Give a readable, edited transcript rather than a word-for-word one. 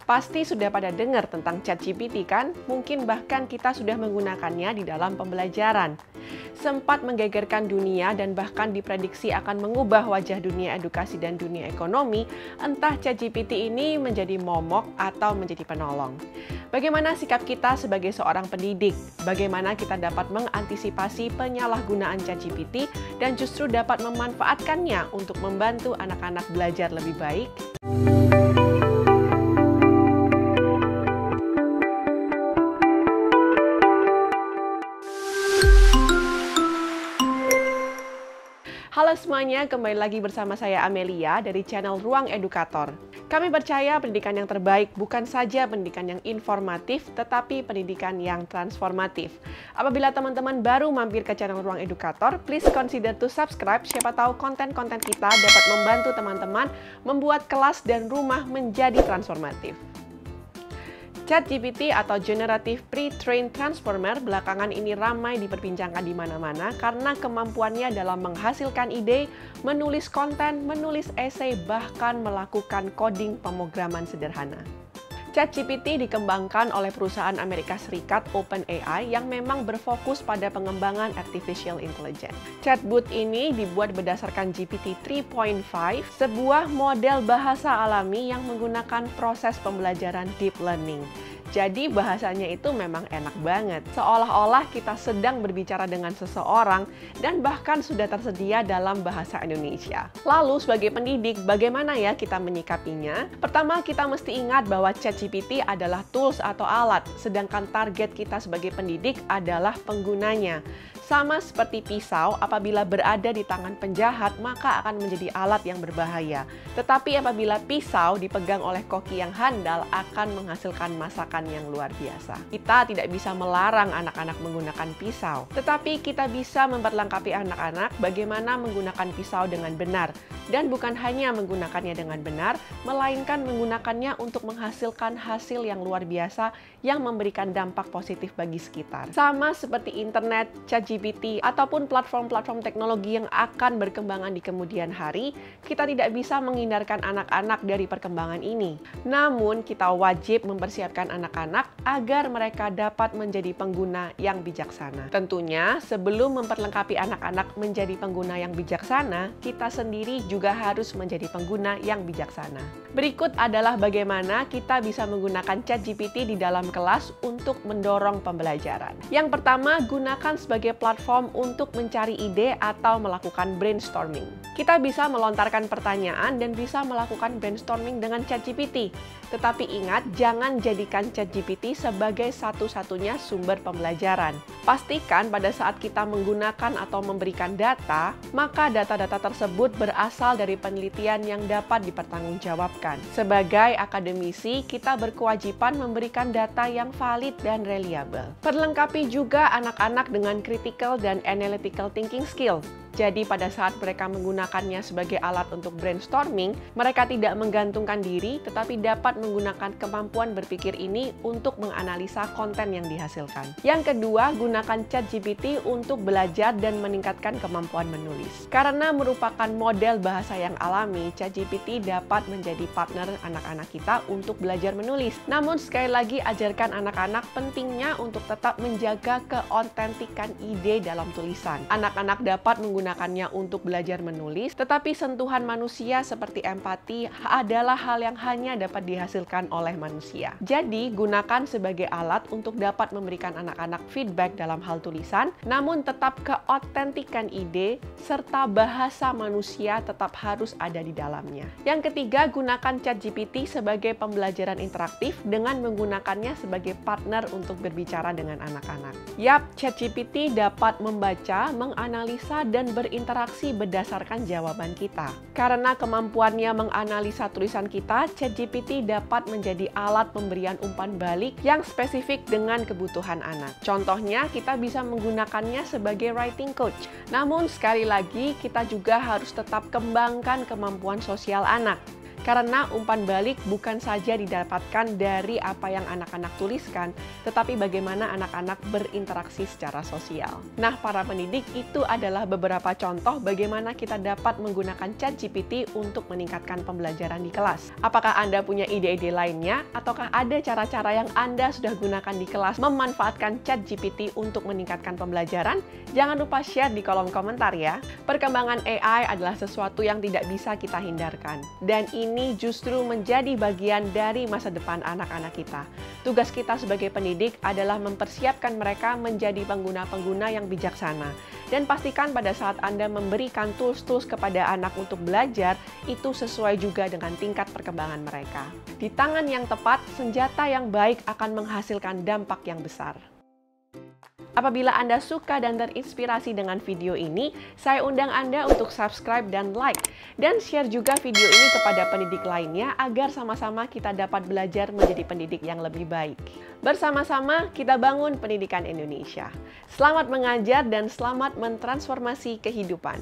Pasti sudah pada dengar tentang ChatGPT kan? Mungkin bahkan kita sudah menggunakannya di dalam pembelajaran. Sempat menggegerkan dunia dan bahkan diprediksi akan mengubah wajah dunia edukasi dan dunia ekonomi, entah ChatGPT ini menjadi momok atau menjadi penolong. Bagaimana sikap kita sebagai seorang pendidik? Bagaimana kita dapat mengantisipasi penyalahgunaan ChatGPT dan justru dapat memanfaatkannya untuk membantu anak-anak belajar lebih baik? Halo semuanya, kembali lagi bersama saya Amelia dari channel Ruang Edukator. Kami percaya pendidikan yang terbaik bukan saja pendidikan yang informatif, tetapi pendidikan yang transformatif. Apabila teman-teman baru mampir ke channel Ruang Edukator, please consider to subscribe. Siapa tahu konten-konten kita dapat membantu teman-teman membuat kelas dan rumah menjadi transformatif. ChatGPT atau Generative Pre-trained Transformer belakangan ini ramai diperbincangkan di mana-mana karena kemampuannya dalam menghasilkan ide, menulis konten, menulis esai, bahkan melakukan coding pemrograman sederhana. ChatGPT dikembangkan oleh perusahaan Amerika Serikat OpenAI yang memang berfokus pada pengembangan artificial intelligence. Chatbot ini dibuat berdasarkan GPT 3.5, sebuah model bahasa alami yang menggunakan proses pembelajaran deep learning. Jadi bahasanya itu memang enak banget, seolah-olah kita sedang berbicara dengan seseorang dan bahkan sudah tersedia dalam bahasa Indonesia. Lalu sebagai pendidik, bagaimana ya kita menyikapinya? Pertama, kita mesti ingat bahwa ChatGPT adalah tools atau alat, sedangkan target kita sebagai pendidik adalah penggunanya. Sama seperti pisau, apabila berada di tangan penjahat, maka akan menjadi alat yang berbahaya. Tetapi apabila pisau dipegang oleh koki yang handal, akan menghasilkan masakan yang luar biasa. Kita tidak bisa melarang anak-anak menggunakan pisau, tetapi kita bisa memperlengkapi anak-anak bagaimana menggunakan pisau dengan benar. Dan bukan hanya menggunakannya dengan benar, melainkan menggunakannya untuk menghasilkan hasil yang luar biasa yang memberikan dampak positif bagi sekitar. Sama seperti internet, ChatGPT, ataupun platform-platform teknologi yang akan berkembangan di kemudian hari, kita tidak bisa menghindarkan anak-anak dari perkembangan ini. Namun, kita wajib mempersiapkan anak-anak agar mereka dapat menjadi pengguna yang bijaksana. Tentunya, sebelum memperlengkapi anak-anak menjadi pengguna yang bijaksana, kita sendiri juga harus menjadi pengguna yang bijaksana. Berikut adalah bagaimana kita bisa menggunakan ChatGPT di dalam kelas untuk mendorong pembelajaran. Yang pertama, gunakan sebagai platform untuk mencari ide atau melakukan brainstorming. Kita bisa melontarkan pertanyaan dan bisa melakukan brainstorming dengan ChatGPT. Tetapi ingat, jangan jadikan ChatGPT sebagai satu-satunya sumber pembelajaran. Pastikan pada saat kita menggunakan atau memberikan data, maka data-data tersebut berasal dari penelitian yang dapat dipertanggungjawabkan. Sebagai akademisi, kita berkewajiban memberikan data yang valid dan reliable. Perlengkapi juga anak-anak dengan critical dan analytical thinking skill. Jadi pada saat mereka menggunakannya sebagai alat untuk brainstorming, mereka tidak menggantungkan diri, tetapi dapat menggunakan kemampuan berpikir ini untuk menganalisa konten yang dihasilkan. Yang kedua, gunakan ChatGPT untuk belajar dan meningkatkan kemampuan menulis. Karena merupakan model bahasa yang alami, ChatGPT dapat menjadi partner anak-anak kita untuk belajar menulis. Namun sekali lagi, ajarkan anak-anak pentingnya untuk tetap menjaga keotentikan ide dalam tulisan. Anak-anak dapat menggunakannya untuk belajar menulis, tetapi sentuhan manusia seperti empati adalah hal yang hanya dapat dihasilkan oleh manusia. Jadi, gunakan sebagai alat untuk dapat memberikan anak-anak feedback dalam hal tulisan, namun tetap keotentikan ide serta bahasa manusia tetap harus ada di dalamnya. Yang ketiga, gunakan ChatGPT sebagai pembelajaran interaktif dengan menggunakannya sebagai partner untuk berbicara dengan anak-anak. Yap, ChatGPT dapat membaca, menganalisa, dan berinteraksi berdasarkan jawaban kita. Karena kemampuannya menganalisa tulisan kita, ChatGPT dapat menjadi alat pemberian umpan balik yang spesifik dengan kebutuhan anak. Contohnya, kita bisa menggunakannya sebagai writing coach. Namun, sekali lagi, kita juga harus tetap kembangkan kemampuan sosial anak. Karena umpan balik bukan saja didapatkan dari apa yang anak-anak tuliskan, tetapi bagaimana anak-anak berinteraksi secara sosial. Nah, para pendidik, itu adalah beberapa contoh bagaimana kita dapat menggunakan ChatGPT untuk meningkatkan pembelajaran di kelas. Apakah Anda punya ide-ide lainnya? Ataukah ada cara-cara yang Anda sudah gunakan di kelas memanfaatkan ChatGPT untuk meningkatkan pembelajaran? Jangan lupa share di kolom komentar ya. Perkembangan AI adalah sesuatu yang tidak bisa kita hindarkan. Dan ini justru menjadi bagian dari masa depan anak-anak kita. Tugas kita sebagai pendidik adalah mempersiapkan mereka menjadi pengguna-pengguna yang bijaksana. Dan pastikan pada saat Anda memberikan tools-tools kepada anak untuk belajar, itu sesuai juga dengan tingkat perkembangan mereka. Di tangan yang tepat, senjata yang baik akan menghasilkan dampak yang besar. Apabila Anda suka dan terinspirasi dengan video ini, saya undang Anda untuk subscribe dan like. Dan share juga video ini kepada pendidik lainnya agar sama-sama kita dapat belajar menjadi pendidik yang lebih baik. Bersama-sama kita bangun pendidikan Indonesia. Selamat mengajar dan selamat mentransformasi kehidupan.